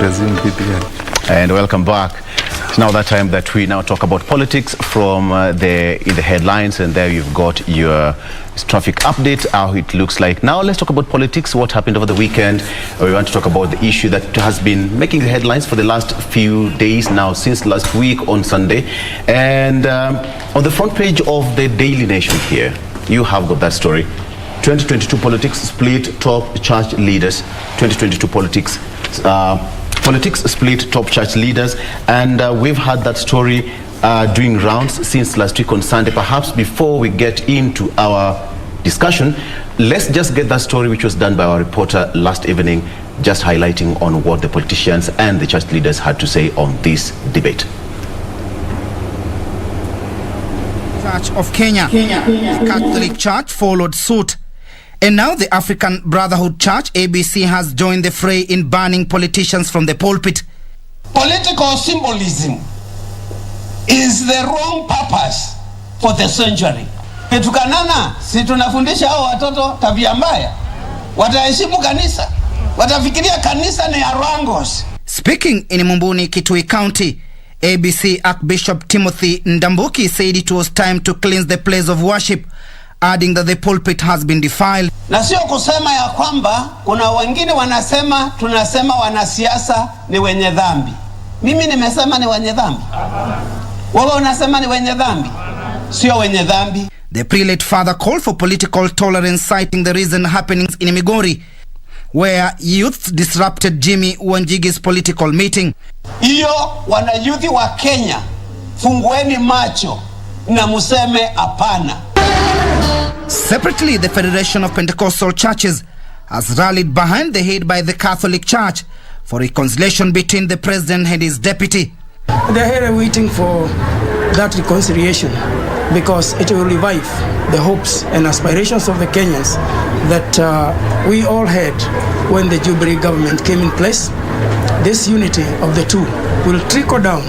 And welcome back. It's now that time that we now talk about politics from in the headlines, and there you've got your traffic update, how it looks like. Now let's talk about politics, what happened over the weekend. We want to talk about the issue that has been making the headlines for the last few days now, since last week on Sunday. And on the front page of the Daily Nation here, you have got that story. 2022 politics split top church leaders. 2022 politics split top church leaders, and we've had that story doing rounds since last week on Sunday. Perhaps before we get into our discussion, let's just get that story which was done by our reporter last evening, just highlighting on what the politicians and the church leaders had to say on this debate. Church of Kenya, Catholic Church followed suit. And now the African Brotherhood Church, ABC, has joined the fray in banning politicians from the pulpit. Political symbolism is the wrong purpose for the century. Ketukanana, si tunafundisha hao watoto tabia mbaya. Wataheshimu kanisa. Watafikiria kanisa ni arwangos. Speaking in Mumbuni, Kitui County, ABC Archbishop Timothy Ndambuki said it was time to cleanse the place of worship, adding that the pulpit has been defiled. Na sio kusema ya kwamba kuna wengine wanasema tunasema wanasiasa ni wenye dhambi. Mimi nimesema ni wenye dhambi. Wewe unasema ni wenye dhambi. Sio wenye dhambi. The prelate father called for political tolerance, citing the recent happenings in Migori, where youth disrupted Jimmy Wanjigi's political meeting. Iyo wana youth wa Kenya, fungueni macho na museme hapana. Separately, the Federation of Pentecostal Churches has rallied behind the head by the Catholic Church for reconciliation between the president and his deputy. They are here waiting for that reconciliation because it will revive the hopes and aspirations of the Kenyans that we all had when the Jubilee government came in place. This unity of the two will trickle down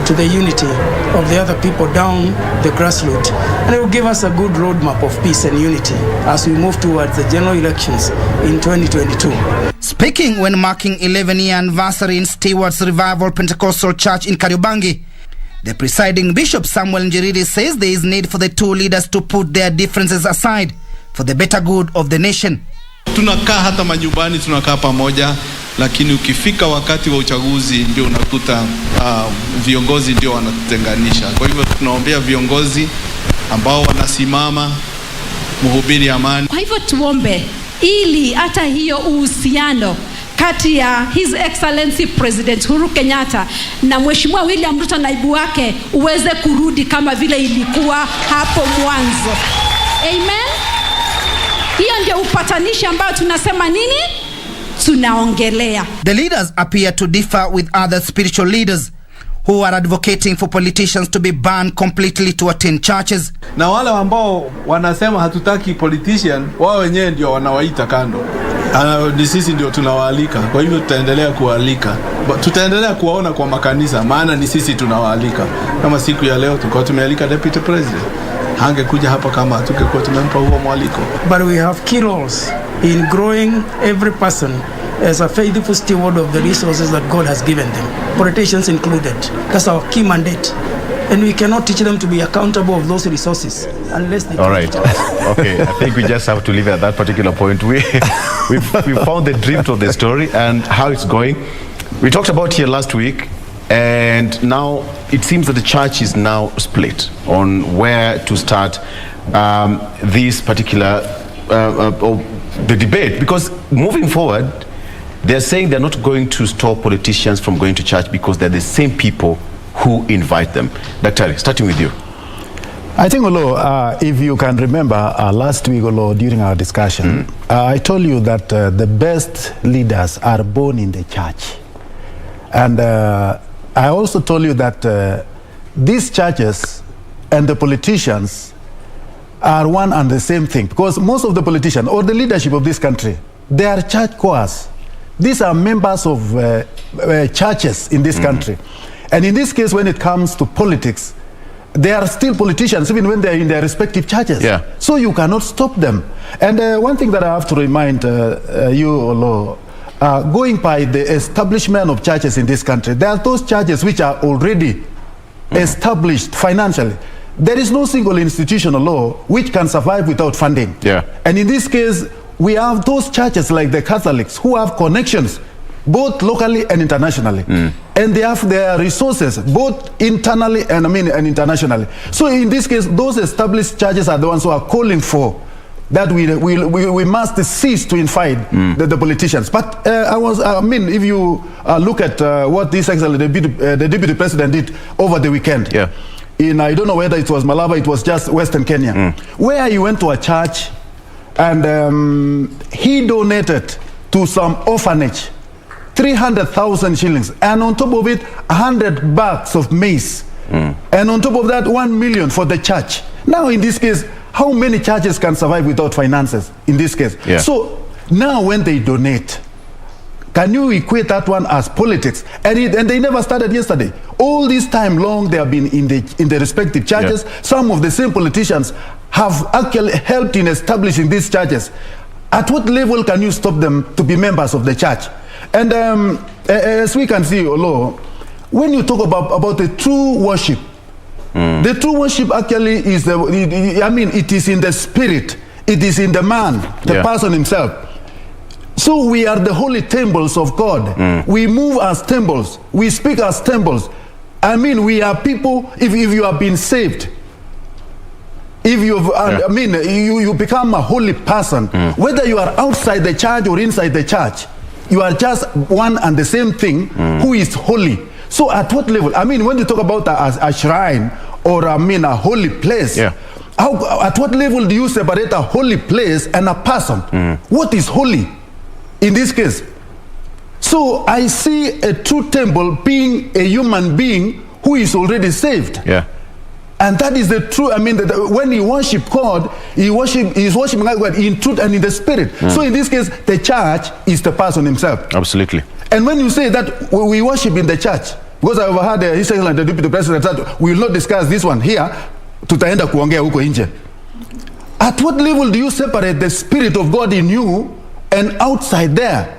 to the unity of the other people down the grassroots, and it will give us a good roadmap of peace and unity as we move towards the general elections in 2022. Speaking when marking 11-year anniversary in Stewart's Revival Pentecostal Church in Kariobangi, the presiding Bishop Samuel Njiriri says there is need for the two leaders to put their differences aside for the better good of the nation. Tunakaa hata majumbani, tunakaa pamoja, lakini ukifika wakati wa uchaguzi ndio unakuta viongozi ndio wanatutenganisha. Kwa hivyo tunaombea viongozi ambao wanasimama mhubiri amani. Kwa hivyo tuombe ili hata hiyo uhusiano kati ya His Excellency President Uhuru Kenyatta na Mheshimiwa William Ruto naibu wake uweze kurudi kama vile ilikuwa hapo mwanzo. Amen. Hiyo ndio upatanishi ambao tunasema nini? Tunaongelea. The leaders appear to differ with other spiritual leaders who are advocating for politicians to be banned completely to attend churches. Na wale ambao wanasema hatutaki politician, wao wenyewe ndio wanawaita kando. Ni sisi ndio tunawaalika. Kwa hivyo tutaendelea kualika. Tutaendelea kuwaona kwa makanisa, maana ni sisi tunawaalika. Kama siku ya leo tulikuwa tumealika deputy president. Hangekuja hapa kama tukikuwa tumempa huo mwaliko. But we have key roles in growing every person as a faithful steward of the resources that God has given them, politicians included. That's our key mandate. And we cannot teach them to be accountable of those resources unless they... All right. Okay, I think we just have to leave at that particular point. We found the drift of the story and how it's going. We talked about here last week, and now it seems that the church is now split on where to start this particular the debate, because moving forward they're saying they're not going to stop politicians from going to church because they're the same people who invite them. Dr. starting with you. I think, Oloo, if you can remember last week, Oloo, during our discussion, I told you that the best leaders are born in the church. And I also told you that these churches and the politicians are one and the same thing, because most of the politicians or the leadership of this country, they are church choirs. These are members of churches in this country. And in this case, when it comes to politics, they are still politicians even when they are in their respective churches. Yeah. So you cannot stop them. And one thing that I have to remind you, Oloo, going by the establishment of churches in this country, there are those churches which are already established financially. There is no single institutional law which can survive without funding. Yeah. And in this case, we have those churches like the Catholics who have connections both locally and internationally. And they have their resources both internally and internationally. So in this case, those established churches are the ones who are calling for that we must cease to invite the politicians. But if you look at what this excellent the deputy president did over the weekend, in, I don't know whether it was Malaba, it was just Western Kenya, where he went to a church and he donated to some orphanage 300,000 shillings, and on top of it 100 bags of maize, and on top of that 1 million for the church. Now in this case, how many churches can survive without finances in this case? So now when they donate, can you equate that one as politics? And they never started yesterday. All this time long they have been in the respective churches. Some of the same politicians have actually helped in establishing these churches. At what level can you stop them to be members of the church? And as we can see, Oloo, when you talk about the true worship, the true worship actually is it is in the spirit, it is in the man, the person himself. So we are the holy temples of God. We move as temples, we speak as temples. We are people, if you have been saved, if you become a holy person, whether you are outside the church or inside the church, you are just one and the same thing, who is holy. So at what level? When you talk about a shrine or a holy place, at what level do you separate a holy place and a person? What is holy in this case? So I see a true temple being a human being who is already saved. And that is the true, when you worship God, he is worshiping God in truth and in the spirit. So in this case, the church is the person himself. Absolutely. And when you say that we worship in the church, because I overheard His Excellency the Deputy President that we will not discuss this one here, tutaenda kuongea huko nje. At what level do you separate the spirit of God in you and outside there?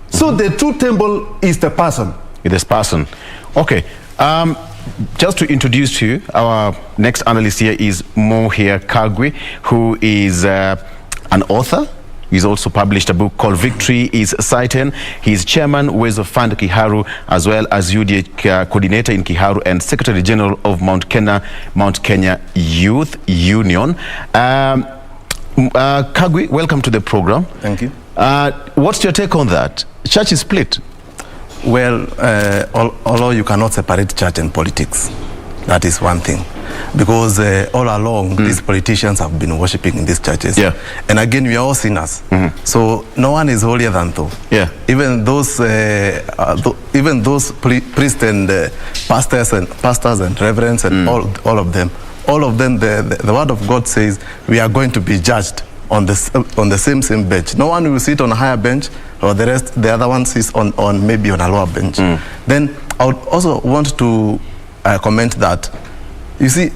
So the true temple is the person. It is person. Okay. Just to introduce to you, our next analyst here is Muhia Kagwi, who is an author. He's also published a book called Victory is Certain. He's chairman, Ways of Fund Kiharu, as well as UDA coordinator in Kiharu and Secretary General of Mount Kenya Youth Union. Kagwi, welcome to the program. Thank you. What's your take on that? Church is split. Well, although you cannot separate church and politics, that is one thing. Because all along, these politicians have been worshipping in these churches. And again, we are all sinners. So no one is holier than thou. Even those priests and pastors and reverends and all of them, the word of God says we are going to be judged on the same bench. No one will sit on a higher bench, or the other one sits on maybe on a lower bench. Then I would also want to comment that, you see,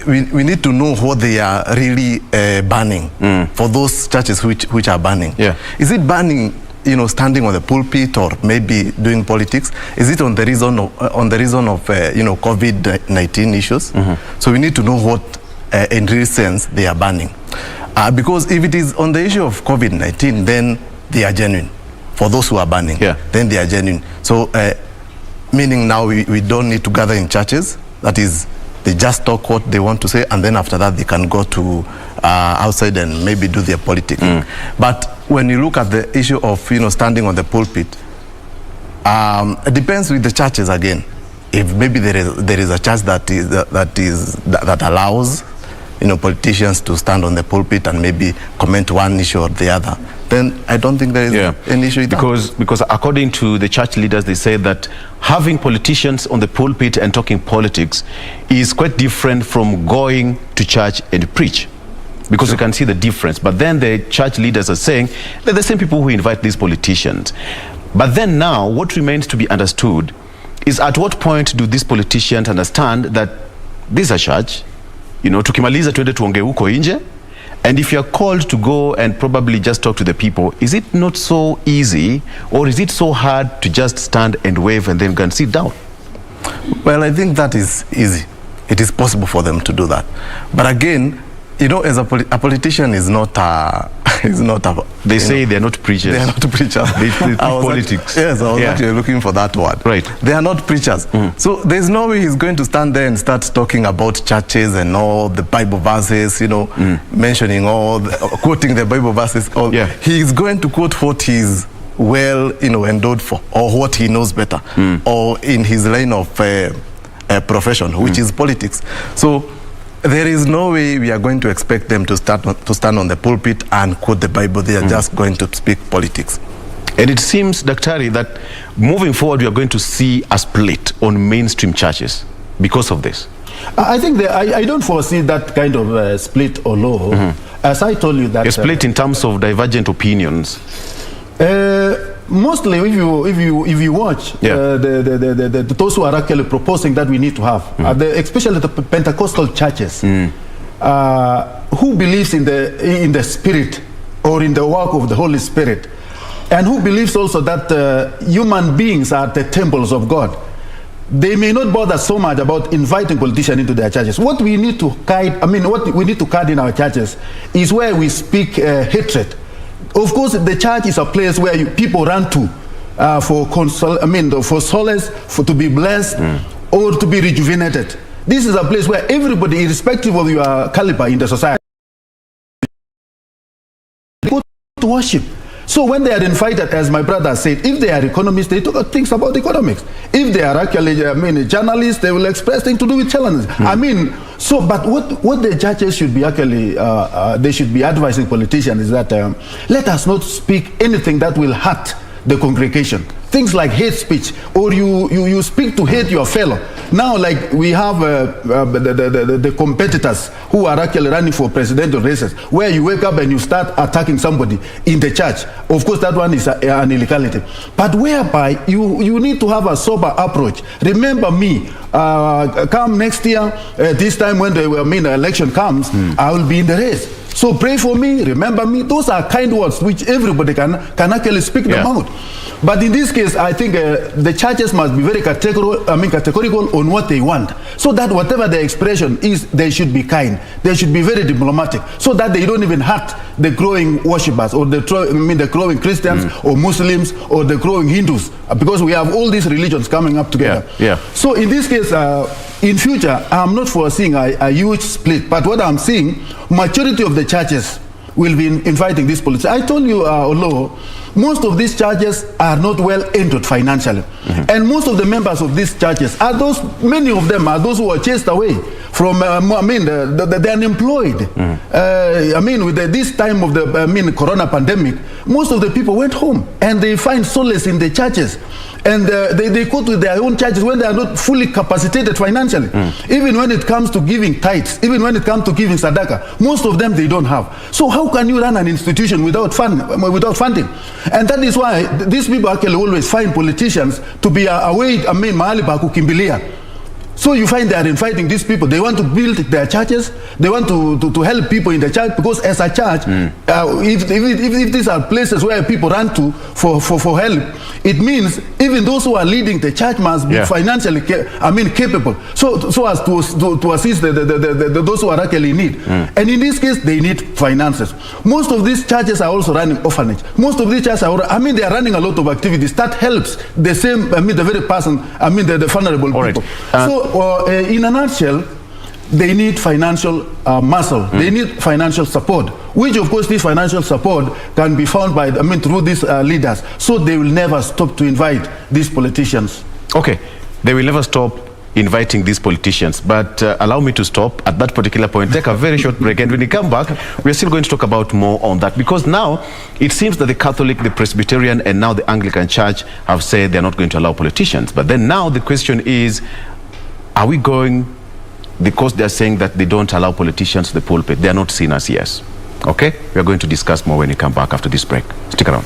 we need to know what they are really banning for those churches which are banning. Is it banning, standing on the pulpit or maybe doing politics? Is it on the reason of COVID-19 issues? So we need to know what, in real sense, they are banning. Because if it is on the issue of COVID-19, then they are genuine. For those who are banning, then they are genuine. So, meaning now we don't need to gather in churches. That is, they just talk what they want to say, and then after that they can go to outside and maybe do their politics. But when you look at the issue of standing on the pulpit, it depends with the churches again. If maybe there is a church that allows politicians to stand on the pulpit and maybe comment one issue or the other, then I don't think there is an issue with that. Because according to the church leaders, they say that having politicians on the pulpit and talking politics is quite different from going to church and preach. Because you can see the difference. But then the church leaders are saying they're the same people who invite these politicians. But then now, what remains to be understood is at what point do these politicians understand that this is a church, tukimaliza tuende tuongee huko nje, And if you're called to go and probably just talk to the people, is it not so easy, or is it so hard to just stand and wave and then go and sit down? Well, I think that is easy. It is possible for them to do that. But again, you know, as a politician is not they say they're not preachers. They are not preachers. They preach politics. Yes, I was actually looking for that word. Right. They are not preachers. So there's no way he's going to stand there and start talking about churches and all the Bible verses, you know, mentioning quoting the Bible verses. He's going to quote what he's well, you know, endowed for, or what he knows better, or in his line of profession, which is politics. So there is no way we are going to expect them to stand on the pulpit and quote the Bible. They are just going to speak politics. And it seems, Daktari, that moving forward we are going to see a split on mainstream churches because of this. I think I don't foresee that kind of split, Oloo. As I told you that... A split in terms of divergent opinions. Mostly, if you watch those who are actually proposing that we need to have, especially the Pentecostal churches, who believes in the Spirit or in the work of the Holy Spirit, and who believes also that human beings are the temples of God. They may not bother so much about inviting politicians into their churches. What we need to guide in our churches is where we speak hatred. Of course, the church is a place where people run to for solace, to be blessed, or to be rejuvenated. This is a place where everybody, irrespective of your caliber in the society, go to worship. So when they are invited, as my brother said, if they are economists, they talk things about economics. If they are actually, journalists, they will express things to do with challenges. But what the churches should be actually, they should be advising politicians is that let us not speak anything that will hurt the congregation. Things like hate speech, or you speak to hate your fellow. Now, like we have the competitors who are actually running for presidential races, where you wake up and you start attacking somebody in the church. Of course, that one is an illegality. But whereby you need to have a sober approach. Remember me, come next year, this time when the election comes, I will be in the race. So pray for me, remember me. Those are kind words which everybody can actually speak them out. But in this case, I think the churches must be very categorical on what they want, so that whatever their expression is, they should be kind. They should be very diplomatic, so that they don't even hurt the growing worshippers, or the growing Christians, or Muslims, or the growing Hindus, because we have all these religions coming up together. So in this case, in future, I'm not foreseeing a huge split. But what I'm seeing, majority of the churches will be inviting these politics. I told you, Oloo, most of these churches are not well endowed financially. And most of the members of these churches are many of them are those who are chased away from, the unemployed. With this time of the corona pandemic, most of the people went home and they find solace in the churches. And they go to their own churches when they are not fully capacitated financially. Even when it comes to giving tithes, even when it comes to giving sadaka, most of them they don't have. So how can you run an institution without funding? And that is why these people actually always find politicians to be mahali pa kukimbilia. So you find they are inviting these people. They want to build their churches. They want to help people in the church, because as a church, if these are places where people run to for help, it means even those who are leading the church must be financially capable, so as to assist those who are actually in need. And in this case, they need finances. Most of these churches are also running orphanage. Most of these churches are, they are running a lot of activities that helps the same, the very person, the vulnerable people. So in a nutshell, they need financial muscle. They need financial support, which of course this financial support can be found by, through these leaders. So they will never stop to invite these politicians. Okay, they will never stop inviting these politicians, but allow me to stop at that particular point, take a very short break, and when we come back, we're still going to talk about more on that, because now it seems that the Catholic, the Presbyterian, and now the Anglican Church have said they're not going to allow politicians. But then now the question is, are we going, because they're saying that they don't allow politicians to the pulpit, they're not seen as yes? Okay, we're going to discuss more when we come back after this break. Stick around.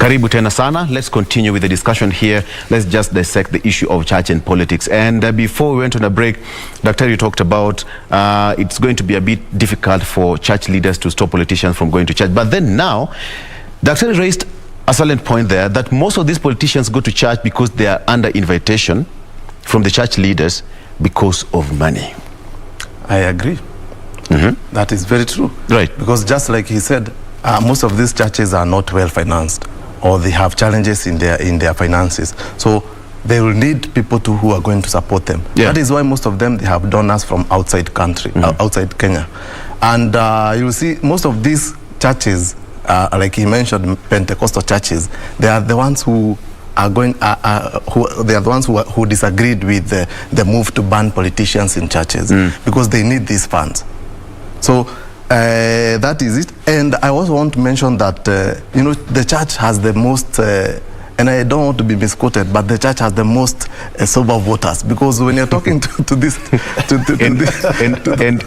Karibu tena sana. Let's continue with the discussion here. Let's just dissect the issue of church and politics. And before we went on a break, Dr. you talked about it's going to be a bit difficult for church leaders to stop politicians from going to church. But then now, Dr. raised a salient point there that most of these politicians go to church because they are under invitation from the church leaders because of money. I agree. That is very true. Right. Because just like he said, most of these churches are not well financed, or they have challenges in their finances. So they will need people who are going to support them. Yeah. That is why most of them, they have donors from outside country, outside Kenya. And you will see most of these churches, like he mentioned, Pentecostal churches, they are the ones who are going, they are the ones who disagreed with the move to ban politicians in churches because they need these funds. So that is it. And I also want to mention that, you know, the church has the most, and I don't want to be misquoted, but the church has the most sober voters, because when you're talking to this,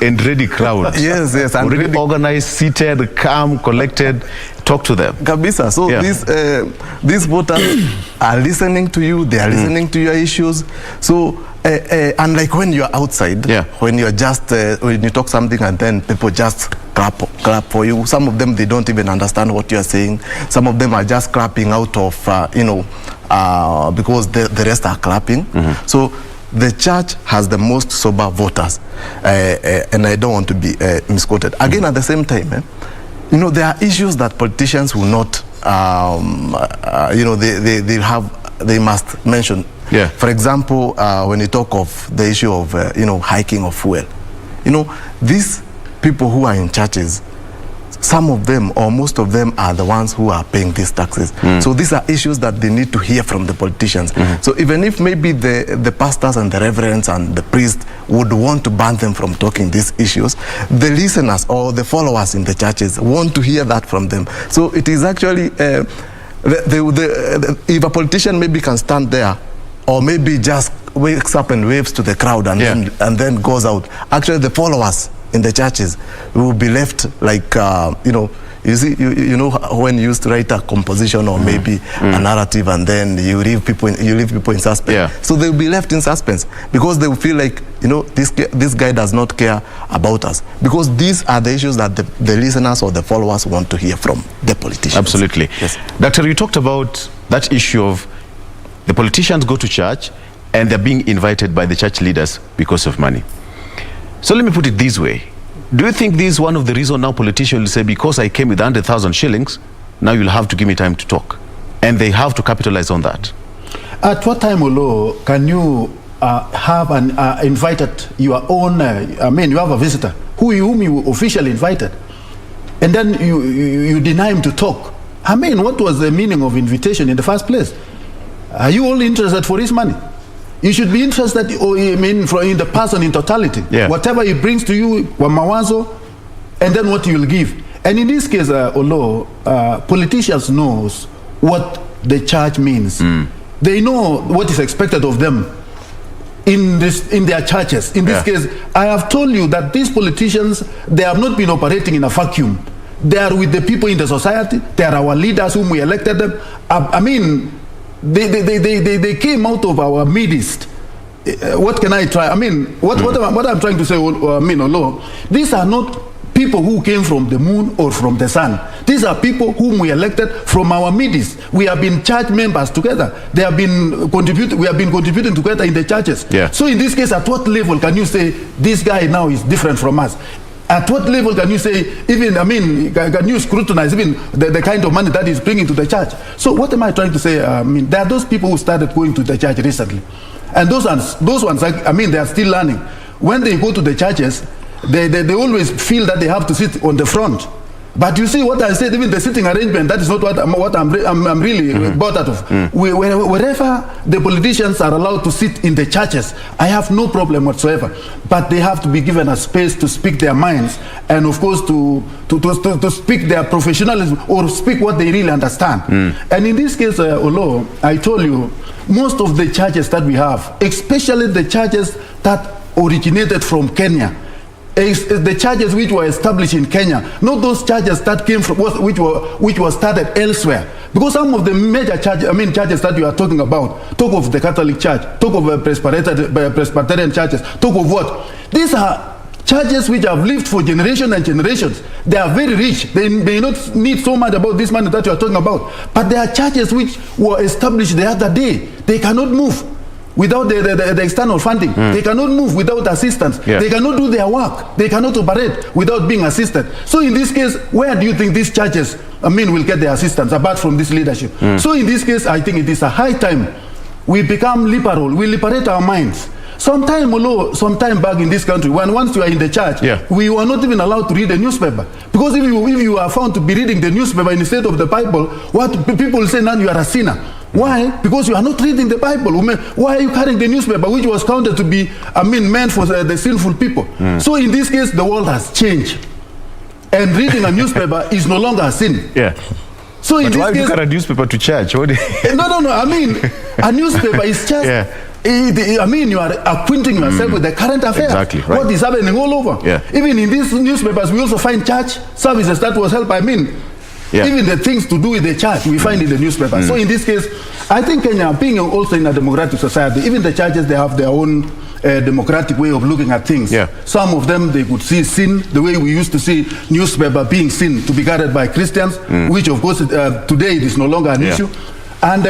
and ready crowd. Yes, yes. And already organized, seated, calm, collected, talk to them. Kabisa. So these voters are listening to you, they are listening to your issues. So, unlike when you're outside, when you're just, when you talk something and then people just clap for you. Some of them, they don't even understand what you're saying. Some of them are just clapping out of, you know, because the rest are clapping. So the church has the most sober voters. And I don't want to be misquoted. Again, at the same time, you know, there are issues that politicians will not, you know, they must mention. For example, when you talk of the issue of, you know, hiking of fuel, you know, these people who are in churches, some of them or most of them are the ones who are paying these taxes. So these are issues that they need to hear from the politicians. So even if maybe the pastors and the reverends and the priests would want to ban them from talking these issues, the listeners or the followers in the churches want to hear that from them. So it is actually, if a politician maybe can stand there or maybe just wakes up and waves to the crowd and then goes out, actually the followers in the churches will be left like, you know, you see, you know when you used to write a composition or maybe a narrative and then you leave people in suspense. So they'll be left in suspense because they will feel like, you know, this guy does not care about us, because these are the issues that the listeners or the followers want to hear from the politicians. Absolutely. Yes. Doctor, you talked about that issue of the politicians go to church and they're being invited by the church leaders because of money. So let me put it this way. Do you think this is one of the reasons now politicians will say, because I came with 100,000 shillings, now you'll have to give me time to talk? And they have to capitalize on that. At what time, Oloo, can you have invited your own, I mean, you have a visitor whom you officially invited, and then you deny him to talk? I mean, what was the meaning of invitation in the first place? Are you only interested for his money? You should be interested in the person in totality. Whatever he brings to you, mawazo, and then what you'll give. And in this case, Oloo, politicians knows what the church means. They know what is expected of them in their churches. In this case, I have told you that these politicians, they have not been operating in a vacuum. They are with the people in the society. They are our leaders whom we elected them. I mean, they came out of our midst. What can I try? I mean, what I'm trying to say, Oloo, these are not people who came from the moon or from the sun. These are people whom we elected from our midst. We have been church members together. They have been we have been contributing together in the churches. So in this case, at what level can you say this guy now is different from us? At what level can you say, even, I mean, can you scrutinize even the kind of money that is bringing to the church? So what am I trying to say? I mean, there are those people who started going to the church recently. And those ones, I mean, they are still learning. When they go to the churches, they always feel that they have to sit on the front. But you see what I said, even the sitting arrangement, that is not what I'm really bored out of. Wherever the politicians are allowed to sit in the churches, I have no problem whatsoever. But they have to be given a space to speak their minds, and of course to speak their professionalism or speak what they really understand. And in this case, Oloo, I told you, most of the churches that we have, especially the churches that originated from Kenya, the charges which were established in Kenya, not those charges that came from which were started elsewhere. Because some of the major charges that you are talking about, talk of the Catholic Church, talk of Presbyterian churches, talk of what? These are charges which have lived for generations and generations. They are very rich. They may not need so much about this money that you are talking about. But there are charges which were established the other day. They cannot move without the external funding. They cannot move without assistance. They cannot do their work. They cannot operate without being assisted. So in this case, where do you think these churches, will get their assistance apart from this leadership? So in this case, I think it is a high time we become liberal. We liberate our minds. Sometime back in this country, once you are in the church, we were not even allowed to read the newspaper. Because if you are found to be reading the newspaper instead of the Bible, what people say now, you are a sinner. Why? Because you are not reading the Bible. Why are you carrying the newspaper, which was counted to be, meant for the sinful people? So in this case, the world has changed. And reading a newspaper is no longer a sin. So in but this why case, you carry a newspaper to church? No. A newspaper is just... you are acquainting yourself with the current affairs. Exactly, right. What is happening all over. Even in these newspapers, we also find church services that was held by even the things to do with the church, we find in the newspaper. So in this case, I think Kenya, being also in a democratic society, even the churches, they have their own democratic way of looking at things. Some of them, they could see sin the way we used to see newspaper being sin to be guarded by Christians, which of course today it is no longer an issue. And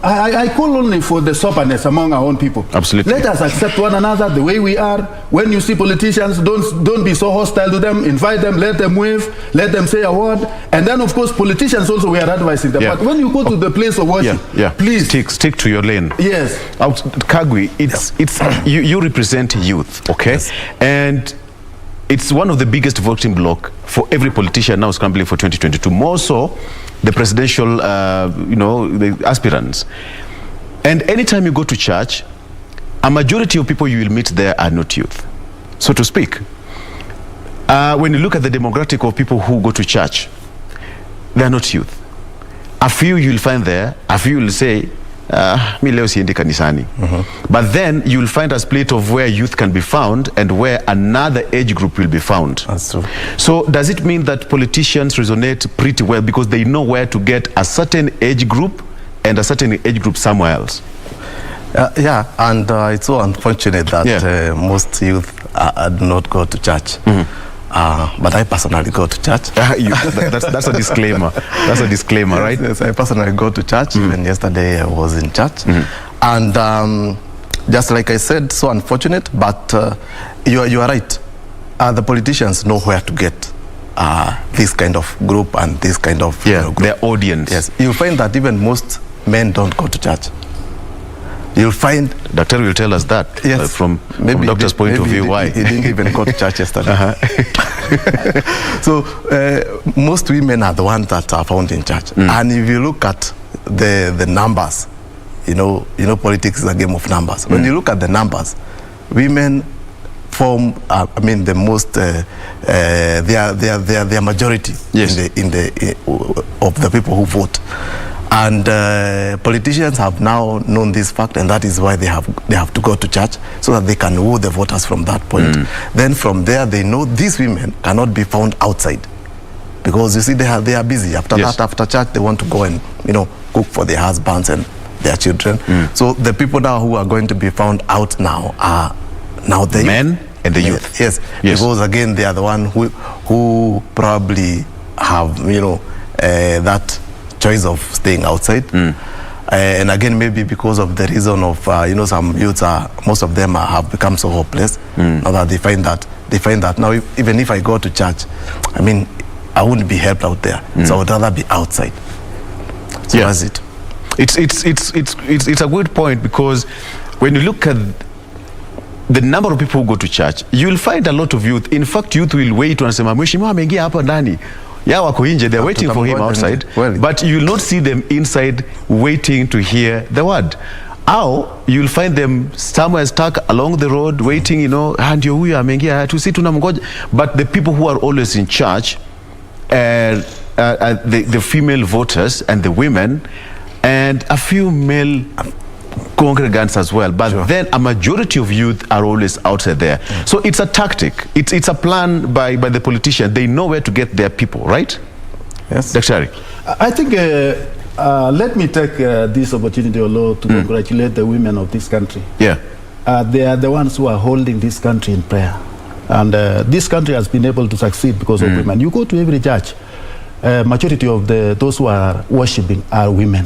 I call only for the soberness among our own people. Absolutely. Let us accept one another the way we are. When you see politicians, don't be so hostile to them. Invite them, let them wave, let them say a word. And then, of course, politicians also, we are advising them. But when you go to the place of worship, please stick to your lane. Yes. Kagwi, you represent youth, okay? And it's one of the biggest voting bloc for every politician now scrambling for 2022. More so, the presidential, the aspirants. And anytime you go to church, a majority of people you will meet there are not youth, so to speak. When you look at the demographic of people who go to church, they are not youth. A few you'll find there, a few will say, mi leo siendi kanisani. But then you'll find a split of where youth can be found and where another age group will be found. That's true. So does it mean that politicians resonate pretty well because they know where to get a certain age group and a certain age group somewhere else? And it's so unfortunate that most youth do not go to church. But I personally go to church. That's a disclaimer. That's a disclaimer, right? Yes, I personally go to church. Even yesterday I was in church. And just like I said, so unfortunate, but you are right. The politicians know where to get this kind of group and this kind of group. Their audience. Yes, you'll find that even most men don't go to church. You'll find... Doctor will tell us that from doctor's point of view. Why? He didn't even go to church yesterday. So most women are the ones that are found in church. And if you look at the numbers, you know politics is a game of numbers. When you look at the numbers, women form, the most, they are majority of the people who vote. And politicians have now known this fact, and that is why they have to go to church so that they can woo the voters from that point. Then from there, they know these women cannot be found outside because you see they are busy. After that, after church, they want to go and cook for their husbands and their children. So the people now who are going to be found out now are the men and the youth. Yes, because again they are the one who probably have that choice of staying outside. And again, maybe because of the reason of some youths most of them have become so hopeless now that they find that now even if I go to church, I wouldn't be helped out there, so I would rather be outside. So that's it. It's a good point, because when you look at the number of people who go to church, you will find a lot of youth. In fact, youth will wait and say, "Mheshimiwa ameingia hapa ndani." Wako nje, they're waiting for him outside, but you will not see them inside waiting to hear the word. Or you'll find them somewhere stuck along the road waiting, ndio huyu ameingia, tusi tunamngoja. But the people who are always in church, the female voters and the women and a few male congregants as well, but then a majority of youth are always outside there. So it's a tactic. It's a plan by the politician. They know where to get their people, right? Yes. Dr. I think let me take this opportunity, Oloo, to congratulate the women of this country. Yeah. They are the ones who are holding this country in prayer. And this country has been able to succeed because of women. You go to every church, majority of those who are worshiping are women.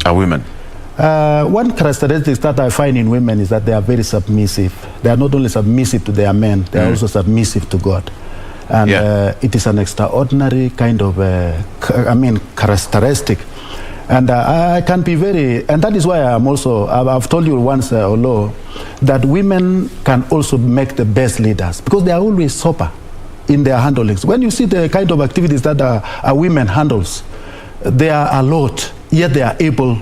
One characteristic that I find in women is that they are very submissive. They are not only submissive to their men, they are also submissive to God. And it is an extraordinary kind of, characteristic. And I can be very, and that is why I'm also, I've told you once, Oloo, that women can also make the best leaders because they are always sober in their handlings. When you see the kind of activities that a women handles, they are a lot, yet they are able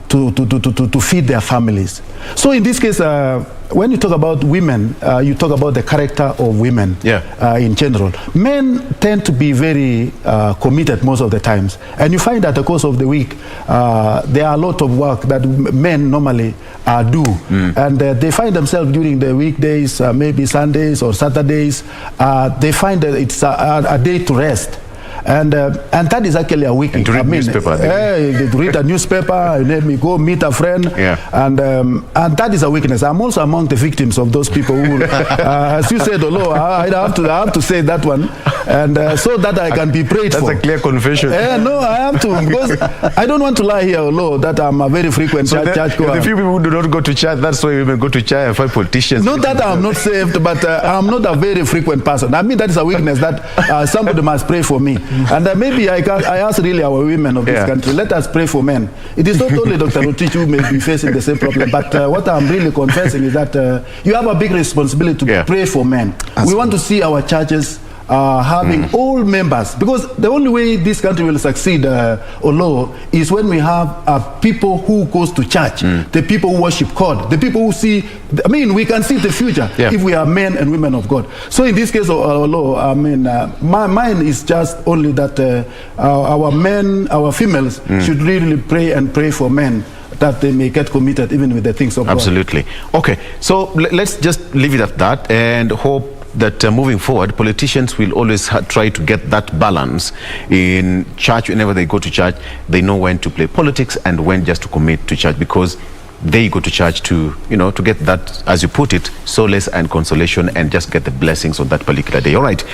to feed their families. So in this case, when you talk about women, you talk about the character of women in general. Men tend to be very committed most of the times. And you find that the course of the week, there are a lot of work that men normally do. And they find themselves during the weekdays, maybe Sundays or Saturdays, they find that it's a day to rest. And that is actually a weekend. And to read newspaper. To read a newspaper, and let me go meet a friend. And that is a weakness. I'm also among the victims of those people who, as you said, Oloo, I have to say that one, and so that I can be prayed for. That's a clear confession. No, I have to, because I don't want to lie here, Oloo, that I'm a very frequent church goer. The few people who do not go to church, that's why women go to church and find politicians. Not that I'm not saved, but I'm not a very frequent person. I mean, that is a weakness that somebody must pray for me. And maybe I ask really our women of this country, let us pray for men. It is not only Dr. Rotich who may be facing the same problem, but what I'm really confessing is that you have a big responsibility to pray for men. We want to see our churches having all members, because the only way this country will succeed, Oloo, is when we have people who goes to church, the people who worship God, the people who see, I mean, we can see the future if we are men and women of God. So in this case, Oloo, I mean, mine is just only that our men, our females should really pray for men, that they may get committed even with the things of God. Absolutely. Okay, so let's just leave it at that and hope that moving forward, politicians will always try to get that balance in church. Whenever they go to church, they know when to play politics and when just to commit to church, because they go to church to, to get that, as you put it, solace and consolation and just get the blessings on that particular day. All right.